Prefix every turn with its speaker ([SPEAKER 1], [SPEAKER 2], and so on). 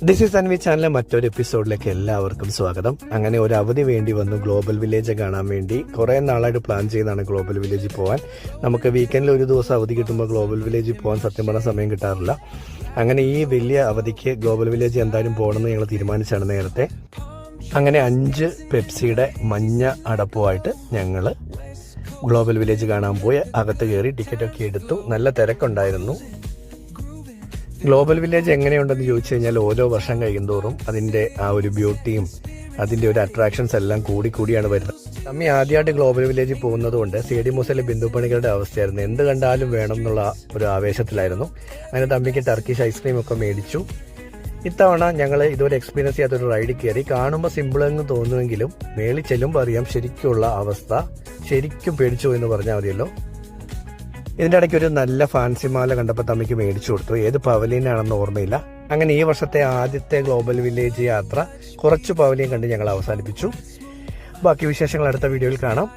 [SPEAKER 1] This is Anvi ചാനലിലെ മറ്റൊരു എപ്പിസോഡിലേക്ക് എല്ലാവർക്കും സ്വാഗതം. അങ്ങനെ ഒരു അവധി വേണ്ടി വന്നു ഗ്ലോബൽ വില്ലേജ് കാണാൻ വേണ്ടി. കുറേ നാളായിട്ട് പ്ലാൻ ചെയ്താണ് ഗ്ലോബൽ വില്ലേജിൽ പോകാൻ. നമുക്ക് വീക്കെൻഡിൽ ഒരു ദിവസം അവധി കിട്ടുമ്പോൾ ഗ്ലോബൽ വില്ലേജിൽ പോകാൻ സത്യം പറഞ്ഞ സമയം കിട്ടാറില്ല. അങ്ങനെ ഈ വലിയ അവധിക്ക് ഗ്ലോബൽ വില്ലേജ് എന്തായാലും പോകണമെന്ന് ഞങ്ങൾ തീരുമാനിച്ചാണ് നേരത്തെ. അങ്ങനെ 5 പെപ്സിയുടെ മഞ്ഞ അടപ്പുമായിട്ട് ഞങ്ങൾ ഗ്ലോബൽ വില്ലേജ് കാണാൻ പോയി. അകത്ത് കയറി ടിക്കറ്റൊക്കെ എടുത്തു. നല്ല തിരക്കുണ്ടായിരുന്നു. ഗ്ലോബൽ വില്ലേജ് എങ്ങനെയുണ്ടെന്ന് ചോദിച്ചു കഴിഞ്ഞാൽ ഓരോ വർഷം കഴിയുന്തോറും അതിൻ്റെ ആ ഒരു ബ്യൂട്ടിയും അതിൻ്റെ ഒരു അട്രാക്ഷൻസ് എല്ലാം കൂടിയാണ് വരുന്നത്. നമ്മി ആദ്യമായിട്ട് ഗ്ലോബൽ വില്ലേജിൽ പോകുന്നത് കൊണ്ട് സി.ഡി. മൂസയിലെ ബിന്ദുപ്പണികളുടെ അവസ്ഥയായിരുന്നു. എന്ത് കണ്ടാലും വേണം എന്നുള്ള ഒരു ആവേശത്തിലായിരുന്നു. അങ്ങനെ തമ്മിക്ക് ടർക്കിഷ് ഐസ്ക്രീം ഒക്കെ മേടിച്ചു. ഇത്തവണ ഞങ്ങൾ ഇതുവരെ എക്സ്പീരിയൻസ് ചെയ്യാത്തൊരു റൈഡിൽ കയറി. കാണുമ്പോൾ സിമ്പിളെന്ന് തോന്നുമെങ്കിലും മേളിൽ ചെല്ലുമ്പോൾ അറിയാം ശരിക്കുള്ള അവസ്ഥ. ശരിക്കും പേടിച്ചു എന്ന് പറഞ്ഞാൽ മതിയല്ലോ. ഇതിൻ്റെ ഇടയ്ക്ക് ഒരു നല്ല ഫാൻസി മാല കണ്ടപ്പോൾ തമ്മിക്ക് മേടിച്ചു കൊടുത്തു. ഏത് പവലിയനാണെന്ന് ഓർമ്മയില്ല. അങ്ങനെ ഈ വർഷത്തെ ആദ്യത്തെ ഗ്ലോബൽ വില്ലേജ് യാത്ര കുറച്ച് പവലിയൻ കണ്ട് ഞങ്ങൾ അവസാനിപ്പിച്ചു. ബാക്കി വിശേഷങ്ങൾ അടുത്ത വീഡിയോയിൽ കാണാം.